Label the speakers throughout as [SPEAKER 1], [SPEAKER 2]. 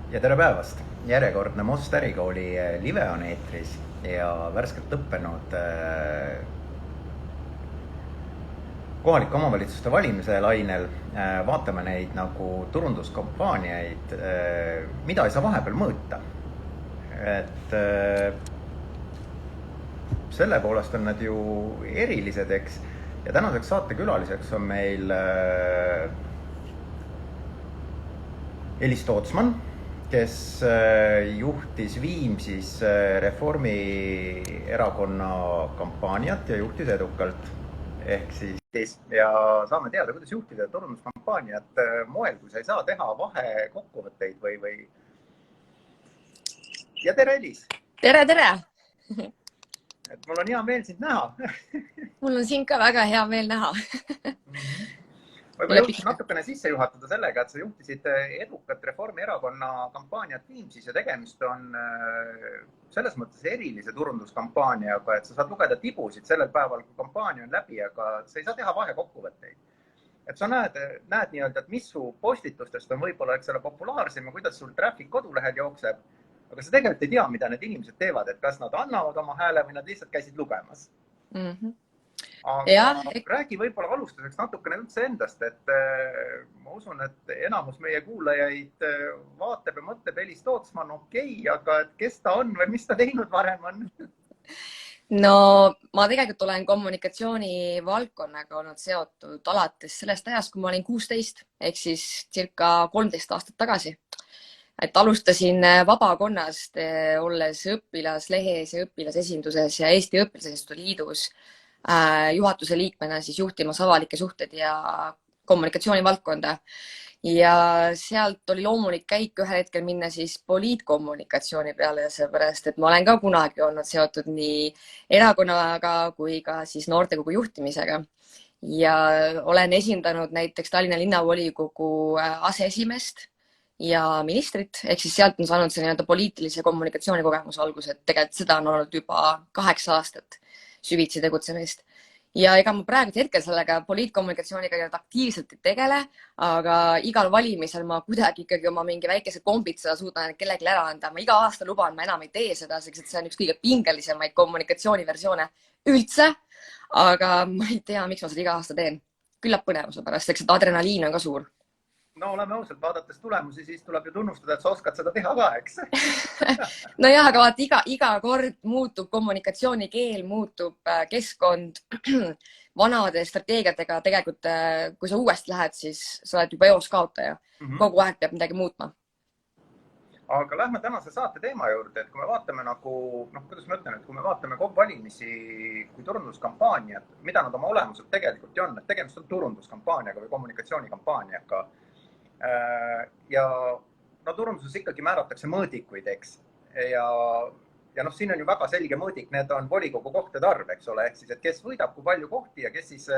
[SPEAKER 1] Ja tere päevast! Järjekordne Most Ärikooli live on eetris ja värskelt lõppenud kohalike omavalitsuste valimise lainel vaatame neid nagu turunduskampaaniaid, mida ei saa vahepeal mõõta. Et selle poolest on nad ju erilised, eks. Ja tänaseks saatekülaliseks on meil Elis Tootsman, kes juhtis Viimsis Reformierakonna kampaaniat ja juhtis edukalt. Ehk siis ja saame teada, kuidas juhtida turunduskampaaniat moel, kui sa ei saa teha vahekokkuvõtteid või. Ja tere, Elis!
[SPEAKER 2] Tere, tere!
[SPEAKER 1] Et mul on hea meel sind näha.
[SPEAKER 2] Mul on sind ka väga hea meel näha.
[SPEAKER 1] Võib-olla jõudsin natukene sisse juhatada sellega, et sa juhtisid edukat Reformierakonna kampaaniat Viimsis ja tegemist on selles mõttes erilise turunduskampaaniaga, et sa saad lugeda tibusid sellel päeval, kui kampaania on läbi, aga sa ei saa teha vahekokkuvõtteid. Et sa näed nii-öelda, et mis su postitustest on võib-olla populaarsem ja kuidas sul traffic kodulehel jookseb, aga sa tegelikult ei tea, mida need inimesed teevad, et kas nad annavad oma hääle või nad lihtsalt käisid lugemas. Aga räägi võib-olla alustuseks natukene üldse endast, et ma usun, et enamus meie kuulajaid vaatab ja mõtleb Elis Tootsman, aga et kes ta on või mis ta teinud varem on?
[SPEAKER 2] No ma tegelikult olen kommunikatsiooni valdkonnaga olnud seotud alates sellest ajast, kui ma olin 16, ehk siis circa 13 aastat tagasi. Et alustasin vabakonnast, olles õpilaslehes ja õpilasesinduses ja Eesti Õpilasesinduste Liidus juhatuse liikmena siis juhtimas avalikke suhted ja kommunikatsiooni valdkonda. Ja sealt oli loomulik käik ühel hetkel minna siis poliitkommunikatsiooni peale, seepärast, et ma olen ka kunagi olnud seotud nii erakonnaga kui ka siis noortekogu juhtimisega. Ja olen esindanud näiteks Tallinna linnavolikogu aseesimest ja ministrit, ehk siis sealt on saanud see nii-öelda poliitilise kommunikatsiooni kogemus alguse, et tegelikult seda on olnud juba 8 aastat süvitsi tegutsemist. Ja ega ma praegu hetkel sellega poliitkommunikatsiooniga aktiivselt ei tegele, aga igal valimisel ma kuidagi ikkagi oma mingi väikese kombitseda suudan kellelegi ära anda. Ma iga aasta luban, ma enam ei tee seda, sest see on üks kõige pingelisemaid kommunikatsiooniversioone üldse, aga ma ei tea, miks ma seda iga aasta teen. Küllap põnevuse pärast, eks adrenaliin on ka suur.
[SPEAKER 1] No oleme ausalt, vaadates tulemusi, siis tuleb ju tunnustada, et sa oskad seda teha ka, eks?
[SPEAKER 2] No jah, aga vaata, iga kord muutub kommunikatsioonikeel, muutub keskkond vanade strateegiatega. Tegelikult, kui sa uuesti lähed, siis sa oled juba eos kaotaja. Kogu aeg peab midagi muutma.
[SPEAKER 1] Aga lähme tänase saate teema juurde, et kui me vaatame kuidas ma ütlen, et kui me vaatame kogu valimisi kui turunduskampaaniat, mida nad oma olemuselt tegelikult on, et tegemist on turunduskampaaniaga või kommunikatsioonikampaaniaga. Ja turunduses ikkagi määratakse mõõdikuid, eks. Ja siin on ju väga selge mõõdik, need on volikogu kohtade arv, eks ole, ehk siis, et kes võidab kui palju kohti ja kes siis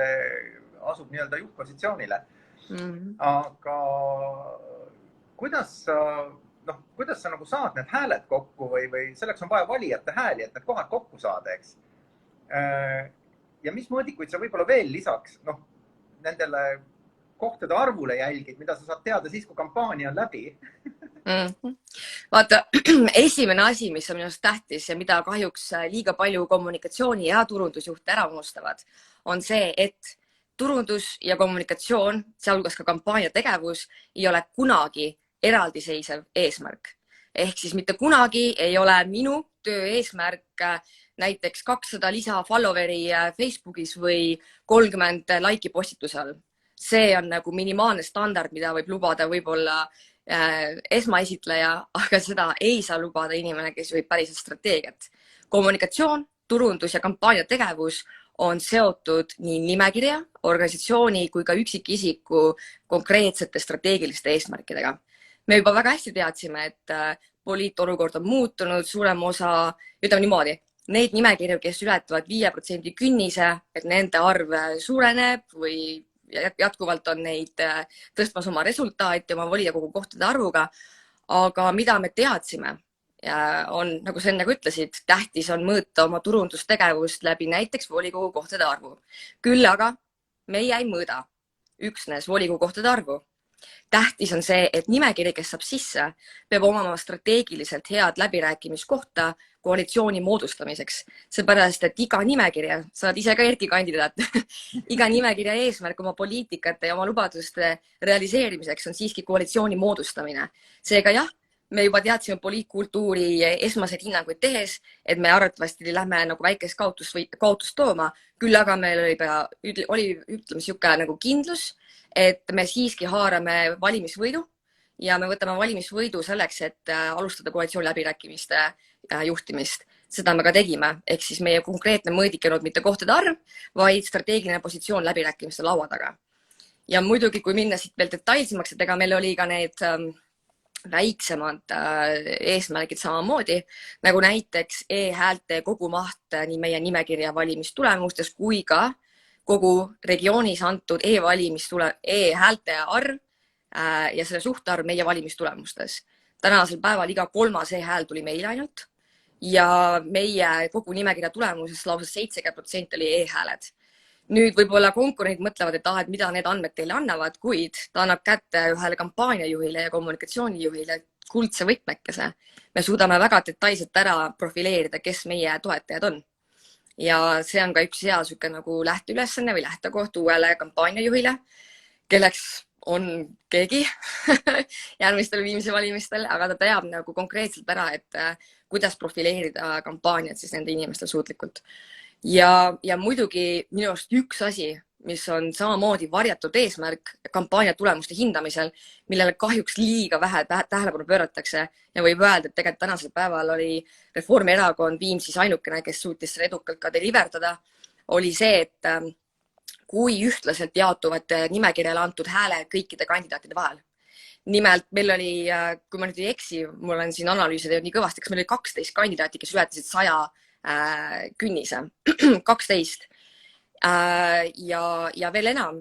[SPEAKER 1] asub nii-öelda juhtpositsioonile. Aga kuidas sa saad need hääled kokku või selleks on vaja valijate hääli, et need kohad kokku saada, eks. Ja mis mõõdikuid sa võib-olla veel lisaks nendele kohtade arvule jälgid, mida sa saad teada siis, kui kampaania on läbi?
[SPEAKER 2] Vaata, esimene asi, mis on minu arust tähtis ja mida kahjuks liiga palju kommunikatsiooni ja turundusjuhte ära unustavad, on see, et turundus ja kommunikatsioon, sealhulgas ka kampaania tegevus, ei ole kunagi eraldiseisev eesmärk. Ehk siis mitte kunagi ei ole minu töö eesmärk näiteks 200 lisa followeri Facebookis või 30 laiki postituse all. See on nagu minimaalne standard, mida võib lubada võib-olla esmaesitleja, aga seda ei saa lubada inimene, kes võib päriselt strateegiat. Kommunikatsioon, turundus ja kampaania tegevus on seotud nii nimekirja, organisatsiooni kui ka üksikisiku konkreetsete strateegiliste eesmärkidega. Me juba väga hästi teadsime, et poliitolukord on muutunud, suurem osa, ütleme niimoodi, neid nimekirju, kes ületavad 5% künnise, et nende arv suureneb või jätkuvalt on neid tõstmas oma resultaati oma volikogu kohtade arvuga. Aga mida me teadsime, on, nagu sa enne ütlesid, tähtis on mõõta oma turundustegevust läbi näiteks volikogu kohtade arvu. Küll aga meie ei mõõda üksnes volikogu kohtade arvu. tähtis on see, et nimekiri, kes saab sisse, peab omama strateegiliselt head läbirääkimiskohta koalitsiooni moodustamiseks. Seepärast, et iga nimekirja, sa oled ise ka Erki kandidaat, iga nimekirja eesmärk oma poliitikate ja oma lubaduste realiseerimiseks on siiski koalitsiooni moodustamine. Seega jah, me juba teadsime poliitkultuuri esmaseid hinnanguid tehes, et me arvatavasti lähme nagu väikest kaotust tooma, küll aga meil oli ütleme siuke nagu kindlus, et me siiski haarame valimisvõidu ja me võtame valimisvõidu selleks, et alustada koalitsiooni läbirääkimiste juhtimist. Seda me ka tegime, ehk siis meie konkreetne mõõdik ei olnud mitte kohtade arv, vaid strateegiline positsioon läbirääkimiste laua taga. Ja muidugi, kui minna siit veel detailsemaks, et ega meil oli ka need väiksemad eesmärgid samamoodi, nagu näiteks e-häälte kogumaht nii meie nimekirja valimistulemustes kui ka kogu regioonis antud e-häälte arv ja selle suhtarv meie valimistulemustes. Tänasel päeval iga 3. e-hääl tuli meile ainult ja meie kogu nimekirja tulemusest lausa 70% oli e-hääled. Nüüd võib-olla konkurendid mõtlevad, et mida need andmed teile annavad, kuid ta annab kätte ühele kampaaniajuhile ja kommunikatsioonijuhile kuldse võtmekese. Me suudame väga detailselt ära profileerida, kes meie toetajad on. Ja see on ka üks hea nagu lähteülesanne või lähtekoht uuele kampaaniajuhile, kelleks on keegi järgmistel viimse valimistel, aga ta teab nagu konkreetselt ära, et kuidas profileerida kampaaniat siis nende inimestel suutlikult. Ja muidugi minu arust üks asi, mis on samamoodi varjatud eesmärk kampaania tulemuste hindamisel, millele kahjuks liiga vähe tähelepanu pööratakse ja võib öelda, et tegelikult tänasel päeval oli Reformierakond Viimsis ainukene, kes suutis selle edukalt ka deliverdada, oli see, et kui ühtlaselt jaotuvad nimekirjale antud hääle kõikide kandidaatide vahel. Nimelt meil oli, kui ma nüüd ei eksi, mul on siin analüüsida nii kõvasti, kas meil oli 12 kandidaati, kes ületasid 100 künnise, 12. Ja veel enam,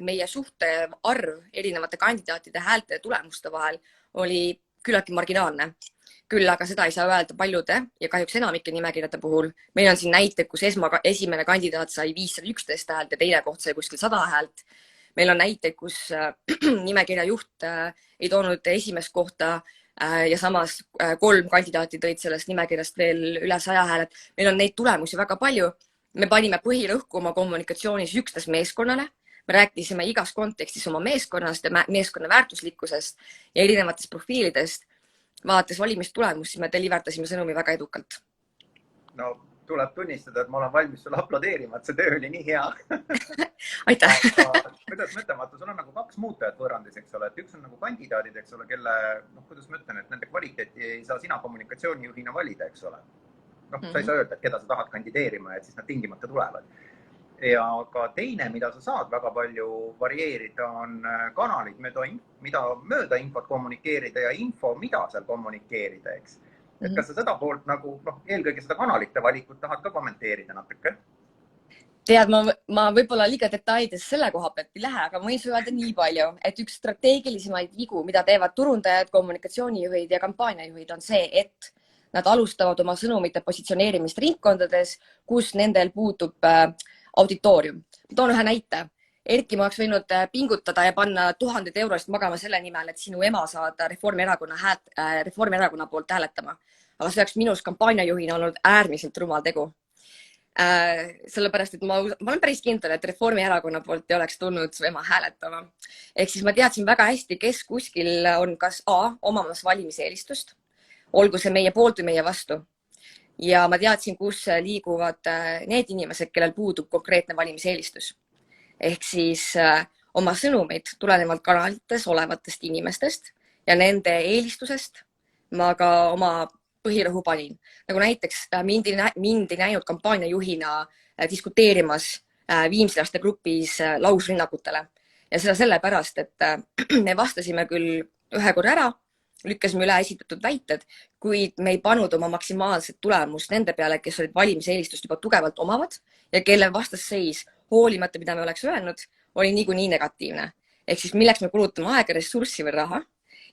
[SPEAKER 2] meie suhtarv erinevate kandidaatide häälte tulemuste vahel oli küllaltki marginaalne. Küll aga seda ei saa öelda paljude ja kahjuks enamike nimekirjade puhul. Meil on siin näite, kus esimene kandidaat sai 511 häält ja teine koht sai kuskil 100 häält. Meil on näite, kus nimekirja juht ei toonud esimest kohta ja samas 3 kandidaati tõid sellest nimekirjast veel üle 100 häälet. Meil on neid tulemusi väga palju. Me panime põhirõhku oma kommunikatsioonis üksnes meeskonnale. Me rääkisime igas kontekstis oma meeskonnast ja meeskonna väärtuslikkusest ja erinevatest profiilidest. Vaadates valimistulemust, siis me deliverdasime sõnumi väga edukalt.
[SPEAKER 1] No tuleb tunnistada, et ma olen valmis sulle aplodeerima, et see töö oli nii hea.
[SPEAKER 2] Aitäh!
[SPEAKER 1] Kuidas ma ütlen, sul on nagu 2 muutujat võrrandis, eks ole, et üks on nagu kandidaadid, eks ole, kelle, kuidas ma ütlen, et nende kvaliteeti ei saa sina kommunikatsioonijuhina valida, eks ole. Sa ei saa öelda, et keda sa tahad kandideerima, et siis nad tingimata tulevad. Ja ka teine, mida sa saad väga palju varieerida, on kanalid, mida mööda infot kommunikeerida ja info, mida seal kommunikeerida, eks. Et kas sa seda poolt nagu, eelkõige seda kanalite valikut tahad ka kommenteerida natuke?
[SPEAKER 2] Tead, ma võib-olla liiga detailides selle koha pealt ei lähe, aga ma võin sulle öelda nii palju, et üks strateegilisemaid vigu, mida teevad turundajad, kommunikatsioonijuhid ja kampaaniajuhid on see, et nad alustavad oma sõnumite positsioneerimist ringkondades, kus nendel puutub auditoorium. Ma toon ühe näite. Erki ma oleks võinud pingutada ja panna 1000 eurost magama selle nimel, et sinu ema saada Reformierakonna poolt hääletama. Aga see oleks minus kampaaniajuhina olnud äärmiselt rumal tegu. Sellepärast, et ma olen päris kindel, et Reformierakonna poolt ei oleks tulnud su ema hääletama. Ehk siis ma teadsin väga hästi, kes kuskil on kas A, omamas valimiseelistust, olgu see meie poolt või meie vastu. Ja ma teadsin, kus liiguvad need inimesed, kellel puudub konkreetne valimiseelistus. Ehk siis oma sõnumid tulenevalt kanalites olevatest inimestest ja nende eelistusest ma ka oma põhirõhu panin. Nagu näiteks mind ei näinud kampaaniajuhina diskuteerimas viimsilaste grupis lausrünnakutele. Ja seda sellepärast, et me vastasime küll ühe korra ära, lükkasime üle esitatud väited, kuid me ei pannud oma maksimaalset tulemust nende peale, kes olid valimiseelistust juba tugevalt omavad ja kelle vastasseis hoolimata, mida me oleks öelnud, oli niikuinii negatiivne. Ehk siis milleks me kulutame aega, ressurssi või raha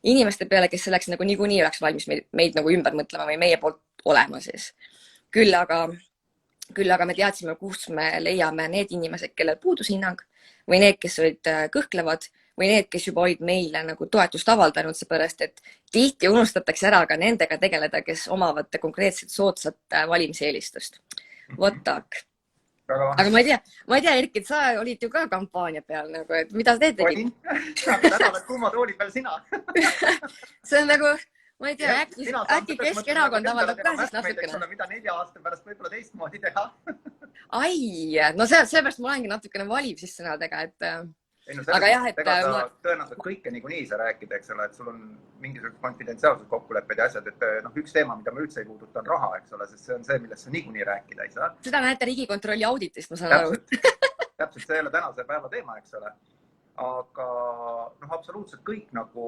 [SPEAKER 2] inimeste peale, kes selleks nagu niikuinii oleks valmis meid nagu ümber mõtlema või meie poolt olema siis. Küll aga me teadsime, kus me leiame need inimesed, kellel puudus hinnang või need, kes olid kõhklevad või need, kes juba olid meile nagu toetust avaldanud, seepärast et tihti unustatakse ära ka nendega tegeleda, kes omavad konkreetselt soodsat valimiseelistust. Vot tak. Aga ma ei tea, Erki, et sa olid ju ka kampaania peal nagu, et mida te tegid?
[SPEAKER 1] Aga täna oled kuuma tooli peal sina.
[SPEAKER 2] See on nagu, ma ei tea, äkki Keskerakond avaldab ka siis natukene.
[SPEAKER 1] Mida 4 aasta pärast võib-olla teistmoodi teha.
[SPEAKER 2] Ai, no seepärast ma olengi natukene valiv siis sõnadega, et aga jah, et
[SPEAKER 1] tõenäoliselt kõike niikuinii sa rääkida, eks ole, et sul on mingisugused konfidentsiaalsed kokkulepped ja asjad, et üks teema, mida ma üldse ei puuduta, on raha, eks ole, sest see on see, millest sa niikuinii rääkida ei saa.
[SPEAKER 2] Seda näete Riigikontrolli auditist, ma saan aru.
[SPEAKER 1] Täpselt, see ei ole tänase päeva teema, eks ole. Aga absoluutselt kõik nagu,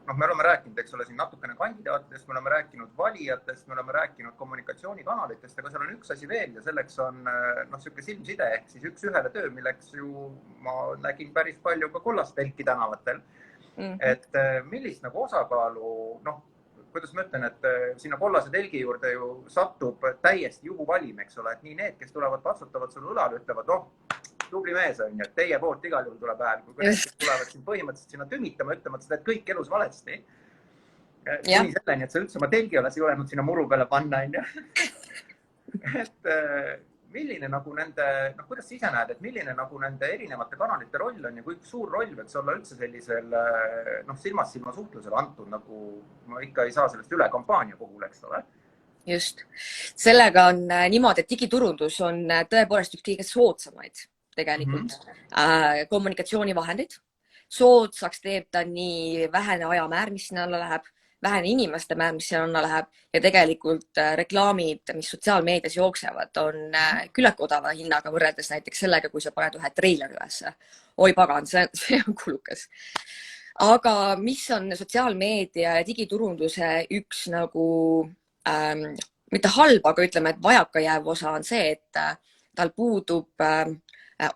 [SPEAKER 1] me oleme rääkinud, eks ole, siin natukene kandidaatidest, me oleme rääkinud valijatest, me oleme rääkinud kommunikatsioonikanalitest, aga seal on üks asi veel ja selleks on selline silmside ehk siis üks ühele töö, milleks ju ma nägin päris palju ka kollast telki tänavatel. Et millist nagu osakaalu, kuidas ma ütlen, et sinna kollase telgi juurde ju satub täiesti juhuvalim, eks ole, et nii need, kes tulevad, patsutavad sulle õlale, ütlevad, tubli mees on ju, et teie poolt igal juhul tuleb hääl, kui need tulevad siin põhimõtteliselt sinna tümitama, ütlema, et sa teed kõik elus valesti. Kuni selleni, et sa üldse oma telgi oled julenud sinna muru peale panna, on ju. Et milline nagu nende, kuidas sa ise näed, et milline nagu nende erinevate kanalite roll on ja kui suur roll võiks olla üldse sellisel silmast silma suhtlusel antud, nagu ma ikka ei saa sellest üle kampaania puhul, eks ole?
[SPEAKER 2] Just. Sellega on niimoodi, et digiturundus on tõepoolest üks kõige soodsamaid tegelikult kommunikatsioonivahendid. Soodsaks teeb ta nii vähene ajamäär, mis sinna alla läheb, vähene inimeste määr, mis sinna alla läheb ja tegelikult reklaamid, mis sotsiaalmeedias jooksevad, on küllalt odava hinnaga võrreldes näiteks sellega, kui sa paned ühe treileri ülesse. Oi pagan, see on kulukas. Aga mis on sotsiaalmeedia ja digiturunduse üks nagu, mitte halb, aga ütleme, et vajakajääv osa on see, et tal puudub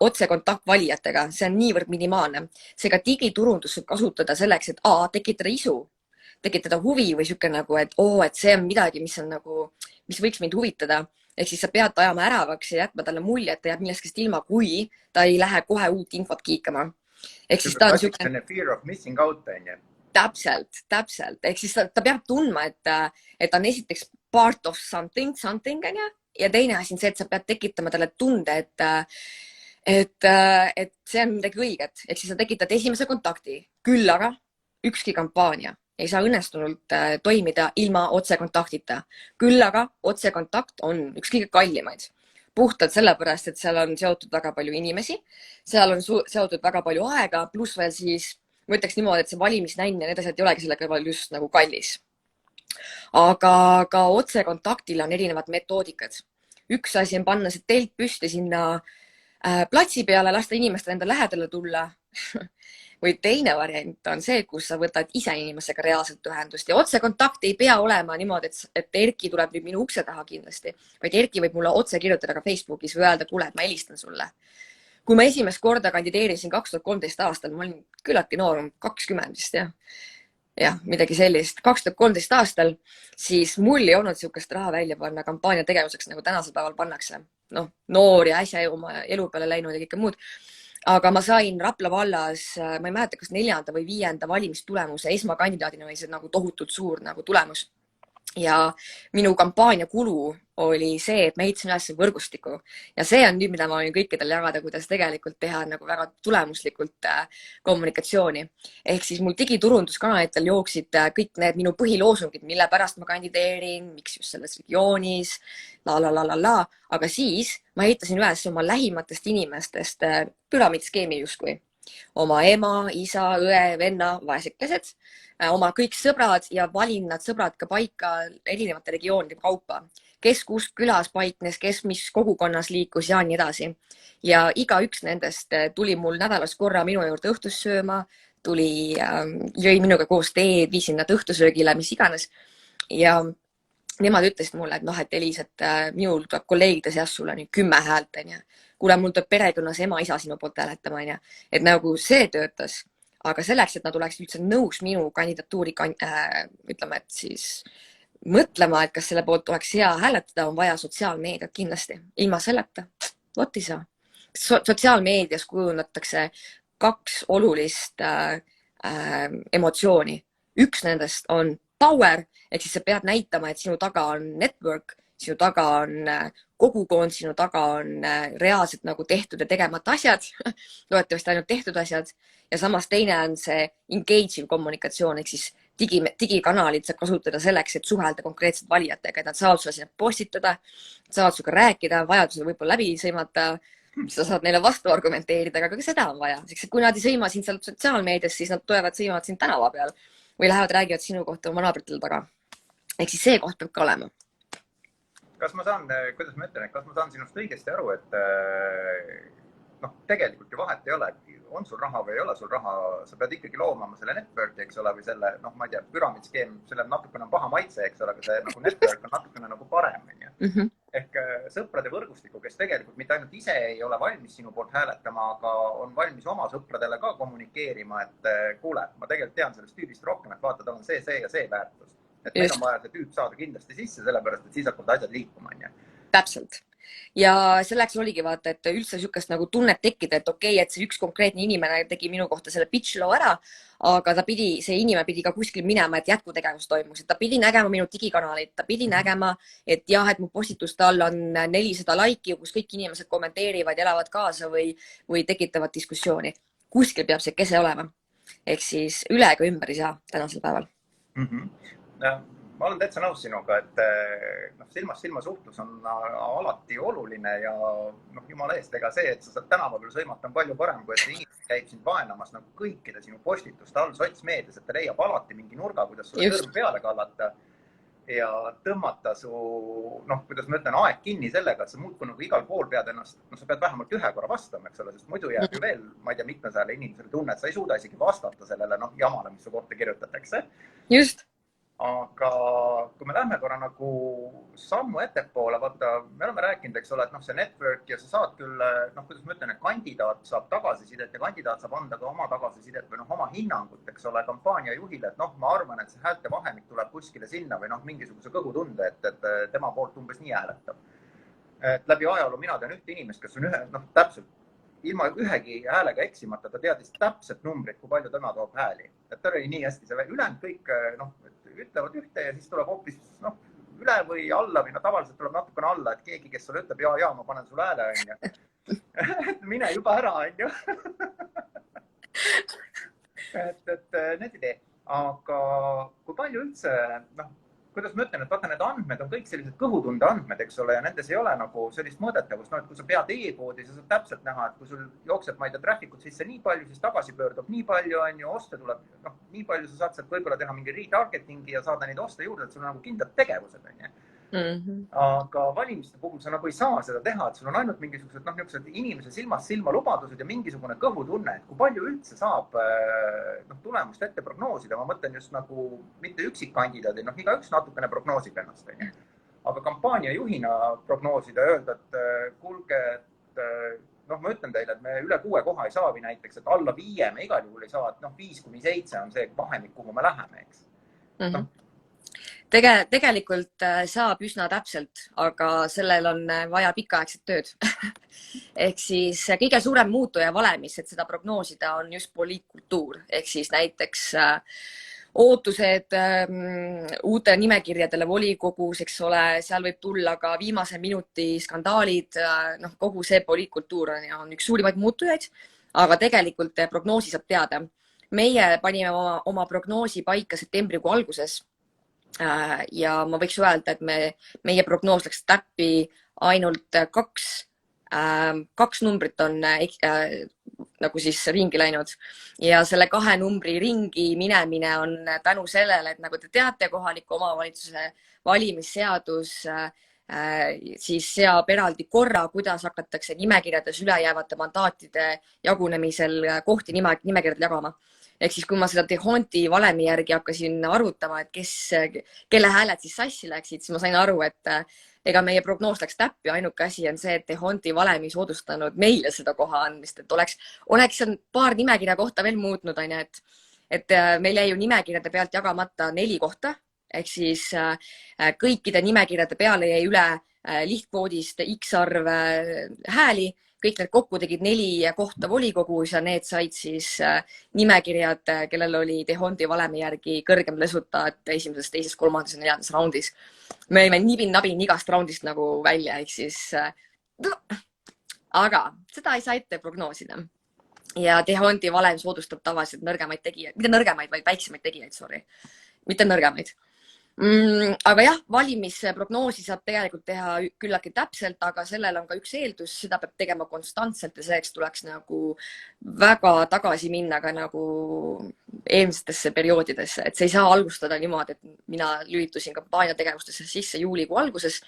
[SPEAKER 2] otsekontakt valijatega, see on niivõrd minimaalne. Seega digiturundus saab kasutada selleks, et tekitada isu, tekitada huvi või siuke nagu, et see on midagi, mis on nagu, mis võiks mind huvitada. Ehk siis sa pead ta ajama äravaks ja jätma talle mulje, et ta jääb millestki ilma, kui ta ei lähe kohe uut infot kiikama. Ehk siis ta on siuke
[SPEAKER 1] fear of missing out, on ju.
[SPEAKER 2] Täpselt. Ehk siis ta peab tundma, et on esiteks part of something, on ju, ja teine asi on see, et sa pead tekitama talle tunde, et see on midagi õiget. Ehk siis sa tekitad esimese kontakti. Küll aga ükski kampaania ei saa õnnestunult toimida ilma otsekontaktita. Küll aga otsekontakt on üks kõige kallimaid. Puhtalt sellepärast, et seal on seotud väga palju inimesi, seal on seotud väga palju aega, pluss veel siis, ma ütleks niimoodi, et see valimisnäin ja need asjad ei olegi selle kõrval just nagu kallis. Aga ka otsekontaktil on erinevad metoodikad. Üks asi on panna see telk püsti sinna platsi peale, lasta inimestel enda lähedale tulla. Või teine variant on see, kus sa võtad ise inimesega reaalselt ühendust ja otsekontakt ei pea olema niimoodi, et Erki tuleb nüüd minu ukse taha kindlasti, vaid Erki võib mulle otse kirjutada ka Facebookis või öelda, kuule, et ma helistan sulle. Kui ma esimest korda kandideerisin 2013 aastal, ma olin küllaltki noor, 20 vist, jah, midagi sellist. 2013 aastal, siis mul ei olnud siukest raha välja panna kampaania tegevuseks, nagu tänasel päeval pannakse. Noor ja äsja oma elu peale läinud ja kõike muud. Aga ma sain Rapla vallas, ma ei mäleta, kas 4. või 5. valimistulemuse esmakandidaadina oli see nagu tohutult suur nagu tulemus. Ja minu kampaania kulu oli see, et ma ehitasin üles võrgustiku. Ja see on nüüd, mida ma võin kõikidel jagada, kuidas tegelikult teha nagu väga tulemuslikult kommunikatsiooni. Ehk siis mul digiturunduskanalitel jooksid kõik need minu põhiloosungid, mille pärast ma kandideerin, miks just selles regioonis, aga siis ma ehitasin üles oma lähimatest inimestest püramiidskeemi justkui. Oma ema, isa, õe, venna, vaesekesed, oma kõik sõbrad ja valin nad sõbrad ka paika erinevate regioonide kaupa. Kes kus külas paiknes, kes mis kogukonnas liikus ja nii edasi. Ja iga üks nendest tuli mul nädalas korra minu juurde õhtus sööma, jõi minuga koos teed, viisin nad õhtusöögile, mis iganes. Ja nemad ütlesid mulle, et Elis, et minul tuleb kolleegide seas sulle nüüd 10 häält, on ju. Kuule, mul tuleb perekonnas ema, isa sinu poolt hääletama, on ju. Et nagu see töötas, aga selleks, et nad oleks üldse nõus minu kandidatuuri, ütleme, et siis mõtlema, et kas selle poolt oleks hea hääletada, on vaja sotsiaalmeediat kindlasti. Ilma selleta, vot ei saa. Sotsiaalmeedias kujundatakse kaks olulist emotsiooni. Üks nendest on power, ehk siis sa pead näitama, et sinu taga on network, sinu taga on kogukond, sinu taga on reaalselt nagu tehtud ja tegemata asjad, loodetavasti ainult tehtud asjad. Ja samas teine on see engaging kommunikatsioon, ehk siis digikanalid saab kasutada selleks, et suhelda konkreetselt valijatega, et nad saavad sulle sinna postitada, saavad suga rääkida, vajadusel võib-olla läbi sõimata, sa saad neile vastu argumenteerida, aga ka seda on vaja. Kui nad ei sõima sind sealt sotsiaalmeedias, siis nad tulevad sõimavad sind tänava peal või lähevad räägivad sinu kohta oma naabritel taga. Ehk siis see koht peab ka olema.
[SPEAKER 1] Kas ma saan, kuidas ma ütlen, kas ma saan sinust õigesti aru, et tegelikult ju vahet ei ole, on sul raha või ei ole sul raha, sa pead ikkagi looma selle network'i, eks ole, või selle, ma ei tea, püramiidskeem, selle natukene on paha maitse, eks ole, aga see nagu network on natukene nagu parem. Ehk sõprade võrgustiku, kes tegelikult mitte ainult ise ei ole valmis sinu poolt hääletama, aga on valmis oma sõpradele ka kommunikeerima, et kuule, ma tegelikult tean sellest tüübist rohkem, et vaata, tal on see ja see väärtus. Et meil on vaja see tüüp saada kindlasti sisse, sellepärast, et siis hakkavad asjad liikuma.
[SPEAKER 2] Täpselt. Ja selleks oligi vaata, et üldse sükast nagu tunnet tekkida, et okei, et see üks konkreetne inimene tegi minu kohta selle pitch loo ära, aga see inimene pidi ka kuskil minema, et jätkutegevus toimus, et ta pidi nägema minu digikanalit, ta pidi nägema, et jah, et mu postituste all on 400 laiki, kus kõik inimesed kommenteerivad, elavad kaasa või tekitavad diskussiooni. Kuskil peab see kese olema. Ehk siis üle ega ümber ei saa tänasel päeval.
[SPEAKER 1] Ma olen täitsa nõus sinuga, et silmast silma suhtlus on alati oluline ja jumala eest, ega see, et sa saad tänava peal sõimata on palju parem, kui et see inimene käib sind vaenamas nagu kõikide sinu postituste all sotsmeedias, et ta leiab alati mingi nurga, kuidas sulle tõrm peale kallata ja tõmmata su, kuidas ma ütlen, aeg kinni sellega, et sa muudkui nagu igal pool pead ennast, sa pead vähemalt ühe korra vastama, eks ole, sest muidu jääb ju veel, ma ei tea, mitmesajale inimesele tunne, et sa ei suuda isegi vastata sellele jamale, mis su kohta kirjutatakse.
[SPEAKER 2] Just.
[SPEAKER 1] Aga kui me lähme korra nagu sammu ettepoole, vaata, me oleme rääkinud, eks ole, et see network ja sa saad küll, kuidas ma ütlen, et kandidaat saab tagasisidet ja kandidaat saab anda ka oma tagasisidet või oma hinnangut, eks ole, kampaania juhile, et ma arvan, et see häälte vahemik tuleb kuskile sinna või mingisuguse kõhutunde, et tema poolt umbes nii hääletab. Et läbi ajaloo mina tean ühte inimest, kes on täpselt ilma ühegi häälega eksimata, ta teadis täpselt numbrit, kui palju tema toob hääli. Et ta oli nii hästi, see ülejäänud kõik ütlevad ühte ja siis tuleb hoopis üle või alla või tavaliselt tuleb natukene alla, et keegi, kes sulle ütleb, ja, ma panen sulle hääle, on ju. Mine juba ära, on ju. et need ei tee. Aga kui palju üldse, kuidas ma ütlen, et vaata, need andmed on kõik sellised kõhutunde andmed, eks ole, ja nendes ei ole nagu sellist mõõdetavust, et kui sa pead e-koodi, sa saad täpselt näha, et kui sul jookseb, ma ei tea, traffic'ut sisse nii palju, siis tagasi pöördub nii palju, on ju, oste tuleb, nii palju sa saad sealt võib-olla teha mingi retargetingi ja saada neid oste juurde, et sul on nagu kindlad tegevused, on ju. Aga valimiste puhul sa nagu ei saa seda teha, et sul on ainult mingisugused inimese silmast silma lubadused ja mingisugune kõhutunne, et kui palju üldse saab tulemust ette prognoosida. Ma mõtlen just nagu mitte üksikkandidaadid, igaüks natukene prognoosib ennast. Aga kampaania juhina prognoosida ja öelda, et kuulge, ma ütlen teile, et me üle 6 koha ei saa või näiteks, et alla 5 me igal juhul ei saa, et 5-7 on see vahemik, kuhu me läheme, eks.
[SPEAKER 2] Tegelikult saab üsna täpselt, aga sellel on vaja pikaaegset tööd. Ehk siis kõige suurem muutuja valemis, et seda prognoosida, on just poliitkultuur. Ehk siis näiteks ootused uute nimekirjadele volikogus, eks ole, seal võib tulla ka viimase minuti skandaalid. Kogu see poliitkultuur on üks suurimaid muutujaid, aga tegelikult prognoosi saab teada. Meie panime oma prognoosi paika septembrikuu alguses. Ja ma võiks öelda, et meie prognoos läks täppi ainult 2 numbrit on nagu siis ringi läinud ja selle 2 numbri ringi minemine on tänu sellele, et nagu te teate, kohaliku omavalitsuse valimisseadus siis seab eraldi korra, kuidas hakatakse nimekirjades ülejäävate mandaatide jagunemisel kohti nimekirjadel jagama. Ehk siis, kui ma seda Tehonti valemi järgi hakkasin arvutama, et kelle hääled siis sassi läksid, siis ma sain aru, et ega meie prognoos läks täppi. Ainuke asi on see, et Tehonti valemi soodustanud meile seda koha andmist, et oleks paar nimekirja kohta veel muutnud, et meil jäi ju nimekirjade pealt jagamata 4 kohta, ehk siis kõikide nimekirjade peale jäi üle lihtkvoodist X arv hääli. kõik need kokku tegid 4 kohta volikogus ja need said siis nimekirjad, kellel oli D'Hondti valemi järgi kõrgem resultaat esimeses, teises, kolmandas ja 4. raundis. Me olime nibin-nabin igast raundist nagu välja, ehk siis aga seda ei saa ette prognoosida. Ja D'Hondti valem soodustab tavaliselt nõrgemaid tegijaid, mitte nõrgemaid, vaid väiksemaid tegijaid, sorry. Mitte nõrgemaid. Aga jah, valimisprognoosi saab tegelikult teha küllalt täpselt, aga sellel on ka üks eeldus, seda peab tegema konstantselt ja selleks tuleks nagu väga tagasi minna ka nagu eelmistesse perioodidesse, et see ei saa alustada niimoodi, et mina lülitusin kampaaniategevustesse sisse juulikuu alguses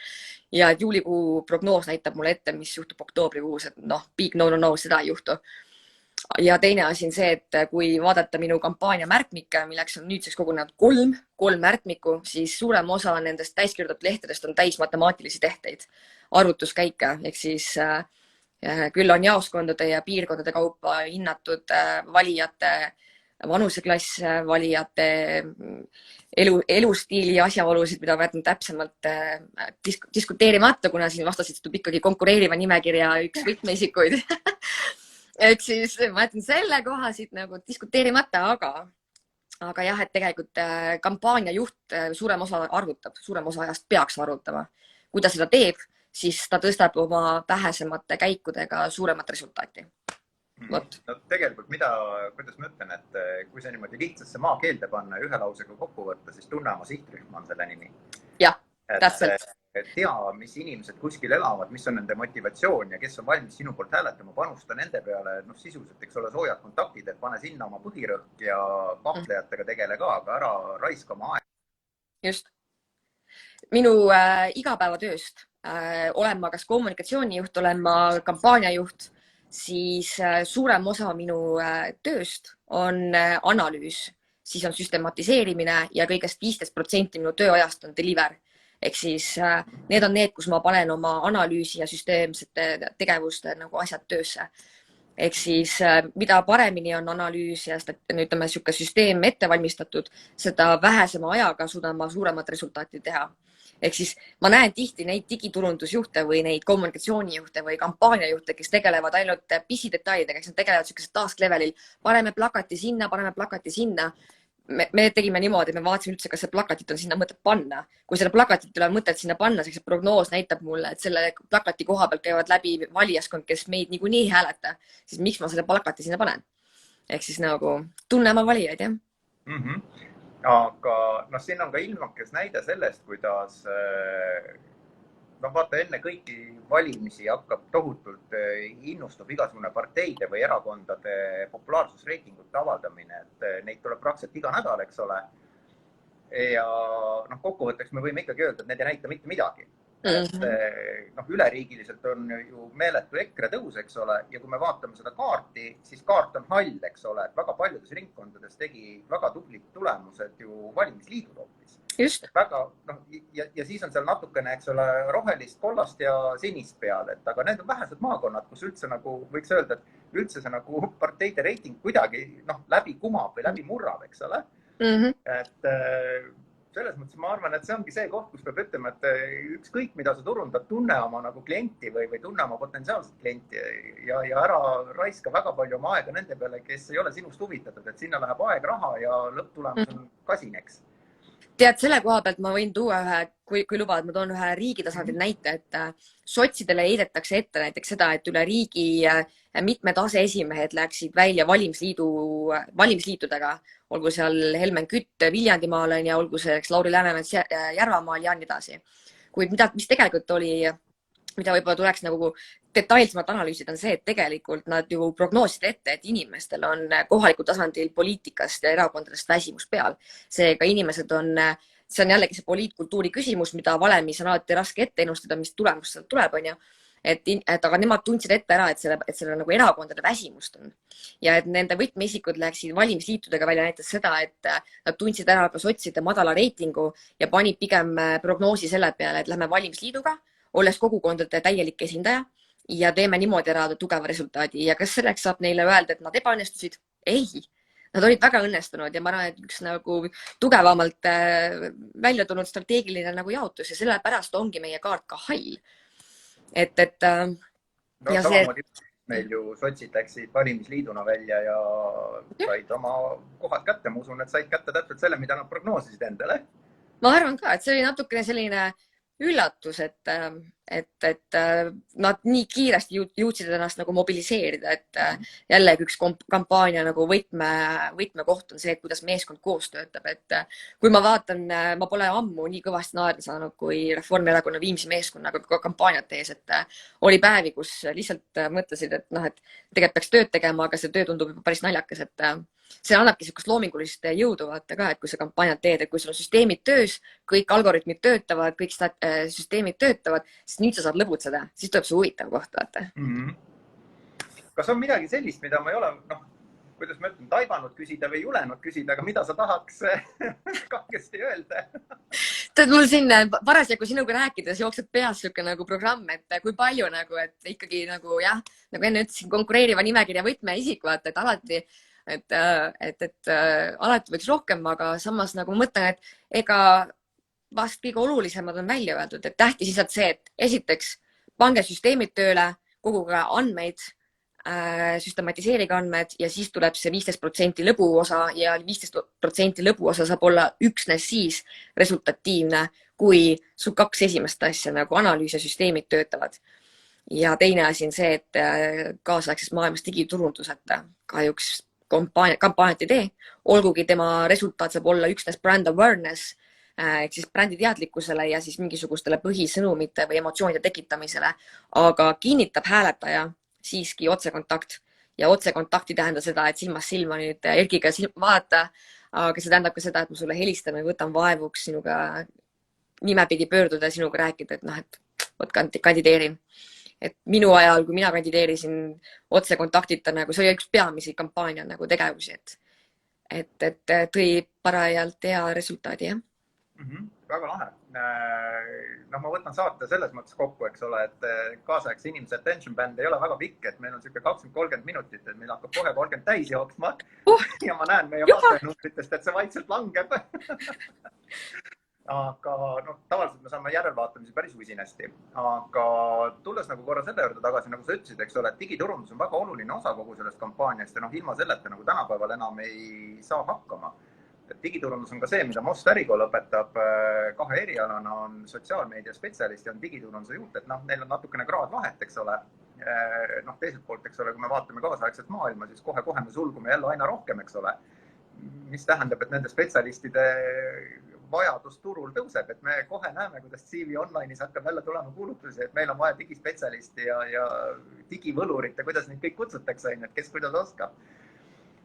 [SPEAKER 2] ja et juulikuu prognoos näitab mulle ette, mis juhtub oktoobrikuus, et big no, seda ei juhtu. Ja teine asi on see, et kui vaadata minu kampaania märkmikke, milleks on nüüdseks kogunenud 3 märkmikku, siis suurem osa nendest täiskirjutatud lehtedest on täis matemaatilisi tehteid, arvutuskäike, ehk siis küll on jaoskondade ja piirkondade kaupa hinnatud valijate vanuseklass, valijate elustiili asjaolusid, mida ma jätan täpsemalt diskuteerimata, kuna siin vastasid istub ikkagi konkureeriva nimekirja üks võtmeisikuid. Ehk siis ma jätan selle koha siit nagu diskuteerimata, aga jah, et tegelikult kampaania juht suurem osa arvutab, suurem osa ajast peaks arvutama. Kui ta seda teeb, siis ta tõstab oma vähesemate käikudega suuremat resultaati.
[SPEAKER 1] No, tegelikult kuidas ma ütlen, et kui see niimoodi lihtsasse maakeelde panna ja ühe lausega kokku võtta, siis tunne oma sihtrühma on selle nimi.
[SPEAKER 2] Jah, täpselt.
[SPEAKER 1] Tea, mis inimesed kuskil elavad, mis on nende motivatsioon ja kes on valmis sinu poolt hääletama, panusta nende peale, sisuliselt, eks ole, soojad kontaktid, et pane sinna oma põhirõhk ja kahtlejatega tegele ka, aga ära raiska oma aega.
[SPEAKER 2] Just. Minu igapäevatööst olen ma kas kommunikatsioonijuht, olen ma kampaaniajuht, siis suurem osa minu tööst on analüüs, siis on süstematiseerimine ja kõigest 15% minu tööajast on deliver. Ehk siis need on need, kus ma panen oma analüüsi ja süsteemsete tegevuste nagu asjad töösse. Ehk siis mida paremini on analüüs ja ütleme, sihuke süsteem ette valmistatud, seda vähesema ajaga suudan ma suuremat resultaati teha. Ehk siis ma näen tihti neid digiturundusjuhte või neid kommunikatsioonijuhte või kampaaniajuhte, kes tegelevad ainult pisidetailidega, kes nad tegelevad sellisel task levelil. Paneme plakati sinna. Me tegime niimoodi, me vaatasime üldse, kas see plakatit on sinna mõtet panna. Kui selle plakatit ei ole mõtet sinna panna, siis see prognoos näitab mulle, et selle plakati koha pealt käivad läbi valijaskond, kes meid niikuinii ei hääleta, siis miks ma selle plakati sinna panen? Ehk siis nagu tunne oma valijaid, jah?
[SPEAKER 1] Aga siin on ka ilmakes näide sellest, kuidas vaata, enne kõiki valimisi hakkab tohutult innustub igasugune parteide või erakondade populaarsusreitingute avaldamine, et neid tuleb praktiliselt iga nädal, eks ole. Ja kokkuvõtteks me võime ikkagi öelda, et need ei näita mitte midagi. Üleriigiliselt on ju meeletu EKRE tõus, eks ole, ja kui me vaatame seda kaarti, siis kaart on hall, eks ole, et väga paljudes ringkondades tegi väga tublid tulemused ju valimisliidud hoopis.
[SPEAKER 2] Just.
[SPEAKER 1] Ja siis on seal natukene, eks ole, rohelist, kollast ja sinist peal, et aga need on vähesed maakonnad, kus üldse nagu võiks öelda, et üldse see nagu parteide reiting kuidagi läbi kumab või läbi murrab, eks ole. Et selles mõttes ma arvan, et see ongi see koht, kus peab ütlema, et ükskõik, mida sa turundad, tunne oma nagu klienti või tunne oma potentsiaalset klienti ja ära raiska väga palju oma aega nende peale, kes ei ole sinust huvitatud, et sinna läheb aeg, raha ja lõpptulemus on kasineks.
[SPEAKER 2] Tead, selle koha pealt ma võin tuua kui lubad, ma toon ühe riigi tasandil näite, et sotsidele heidetakse ette näiteks seda, et üle riigi mitmed aseesimehed läksid välja valimisliitudega, olgu seal Helmen Kütt Viljandimaal ja olgu see Lauri Läänemets Järvamaal ja nii edasi. Kuid mis tegelikult oli, mida võib-olla tuleks nagu detailsemalt analüüsida, on see, et tegelikult nad ju prognoosisid ette, et inimestel on kohalikul tasandil poliitikast ja erakondadest väsimus peal. Seega inimesed see on jällegi see poliitkultuuri küsimus, mida valemis on alati raske ette ennustada, mis tulemus sealt tuleb, on ju. Aga nemad tundsid ette ära, et selle nagu erakondade väsimust on. Ja et nende võtmeisikud läksid valimisliitudega välja näitas seda, et nad tundsid ära ka sotside madala reitingu ja panid pigem prognoosi selle peale, et lähme valimisliiduga, olles kogukondade täielik esindaja ja teeme niimoodi ära tugeva resultaadi. Ja kas selleks saab neile öelda, et nad ebaõnnestusid? Ei. Nad olid väga õnnestunud ja ma arvan, et üks nagu tugevamalt välja tulnud strateegiline nagu jaotus ja sellepärast ongi meie kaart ka hall.
[SPEAKER 1] meil ju sotsid läksid valimisliiduna välja ja said oma kohad kätte. Ma usun, et said kätte täpselt selle, mida nad prognoosisid endale.
[SPEAKER 2] Ma arvan ka, et see oli natukene selline üllatus, et nad nii kiiresti jõudsid ennast nagu mobiliseerida, et jällegi üks kampaania nagu võtmekoht on see, et kuidas meeskond koos töötab, et kui ma vaatan, ma pole ammu nii kõvasti naerda saanud kui Reformierakonna Viimsi meeskonnaga kampaaniat tees, et oli päevi, kus lihtsalt mõtlesid, et noh, et tegelikult peaks tööd tegema, aga see töö tundub juba päris naljakas, et see annabki sellist loomingulist jõudu vaata ka, et kui sa kampaaniat teed, et kui sul on süsteemid töös, kõik algoritmid töötavad, kõik süsteemid töötavad, siis nüüd sa saad lõbutseda, siis tuleb see huvitav koht, vaata.
[SPEAKER 1] Kas on midagi sellist, mida ma ei ole, kuidas ma ütlen, taibanud küsida või julenud küsida, aga mida sa tahaks kangesti öelda?
[SPEAKER 2] Tead, mul siin parasjagu sinuga rääkides jookseb peas siuke nagu programm, et kui palju nagu, et ikkagi nagu jah, nagu enne ütlesin, konkureeriva nimekirja võtmeisik, vaata, et alati alati võiks rohkem, aga samas nagu mõtlen, et ega vast kõige olulisemad on välja öeldud, et tähtis lihtsalt see, et esiteks pange süsteemid tööle, koguge andmeid, süstematiseerige andmed ja siis tuleb see 15% lõbuosa ja 15% lõbuosa saab olla üksnes siis resultatiivne, kui su kaks esimest asja nagu analüüs ja süsteemid töötavad. Ja teine asi on see, et kaasaegses maailmas digiturundus, et kahjuks kampaaniat ei tee, olgugi tema resultaat saab olla üksnes brand awareness ehk siis brändi teadlikkusele ja siis mingisugustele põhisõnumite või emotsioonide tekitamisele, aga kinnitab hääletaja siiski otsekontakt ja otsekontakti tähendab seda, et silmast silma nüüd Erkiga vaadata, aga see tähendab ka seda, et ma sulle helistan või võtan vaevuks sinuga nimepidi pöörduda ja sinuga rääkida, et noh, et võt kandideerin. Et minu ajal, kui mina kandideerisin otsekontaktita, nagu see oli üks peamisi kampaania nagu tegevusi, et tõi parajalt hea resultaadi, jah.
[SPEAKER 1] Väga lahe. Ma võtan saate selles mõttes kokku, eks ole, et kaasaegse inimese attention band ei ole väga pikk, et meil on siuke 20-30 minutit, et meil hakkab kohe 30 täis jooksma ja ma näen meie vaatajanumbritest, et see vaikselt langeb. Aga tavaliselt me saame järelvaatamisi päris usinasti. Aga tulles nagu korra selle juurde tagasi, nagu sa ütlesid, eks ole, et digiturundus on väga oluline osa kogu sellest kampaaniast ja ilma selleta nagu tänapäeval enam ei saa hakkama. Et digiturundus on ka see, mida Most Ärikool õpetab kahe erialana, on sotsiaalmeedia spetsialist ja on digiturunduse juht, et neil on natukene kraad vahet, eks ole. Teiselt poolt, eks ole, kui me vaatame kaasaegset maailma, siis kohe me sulgume jälle aina rohkem, eks ole. Mis tähendab, et nende spetsialistide vajadus turul tõuseb, et me kohe näeme, kuidas CV Online'is hakkab jälle tulema kuulutusi, et meil on vaja digispetsialisti ja digivõlurit ja kuidas neid kõik kutsutakse, et kes kuidas oskab.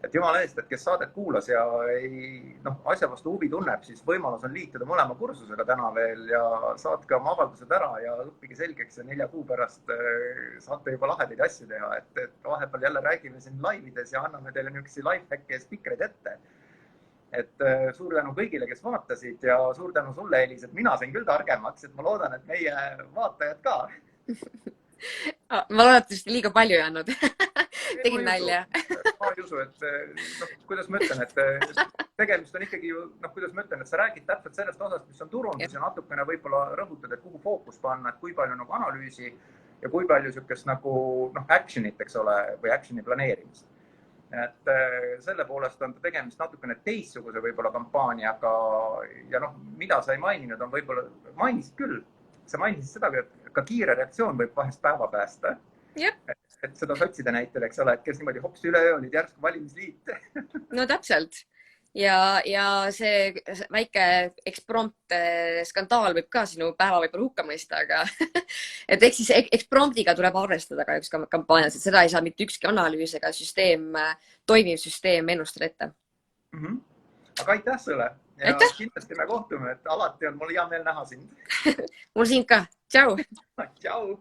[SPEAKER 1] Et jumala eest, et kes saadet kuulas ja asja vastu huvi tunneb, siis võimalus on liituda mõlema kursusega täna veel ja saatke oma avaldused ära ja õppige selgeks ja 4 kuu pärast saate juba lahedaid asju teha, et vahepeal jälle räägime siin laivides ja anname teile niisuguseid lifehacke ja spikreid ette. Et suur tänu kõigile, kes vaatasid ja suur tänu sulle, Elis, et mina sain küll targemaks, et ma loodan, et meie vaatajad ka.
[SPEAKER 2] Ma loodetavasti liiga palju ei andnud. Tegin nalja.
[SPEAKER 1] Ma ei usu, et kuidas ma ütlen, et tegemist on ikkagi ju, kuidas ma ütlen, et sa räägid täpselt sellest osast, mis on turundus ja natukene võib-olla rõhutad, et kuhu fookus panna, et kui palju nagu analüüsi ja kui palju niisugust nagu actionit, eks ole, või actioni planeerimist. Et selle poolest on tegemist natukene teistsuguse võib-olla kampaaniaga ja mida sa ei maininud, on võib-olla, mainisid küll, sa mainisid seda, et ka kiire reaktsioon võib vahest päeva päästa.
[SPEAKER 2] Yep.
[SPEAKER 1] Et seda sotside näitel, eks ole, et kes niimoodi hops üleöö olid järsku valimisliit.
[SPEAKER 2] No täpselt. Ja see väike eksprompt skandaal võib ka sinu päeva võib-olla hukka mõista, aga et eks siis ekspromptiga tuleb arvestada ka üks kampaanias, et seda ei saa mitte ükski analüüs ega toimiv süsteem ennustada ette.
[SPEAKER 1] Aga aitäh sulle ja kindlasti me kohtume, et alati on mul hea meel näha sind.
[SPEAKER 2] Mul sind ka. Tšau!
[SPEAKER 1] Tšau!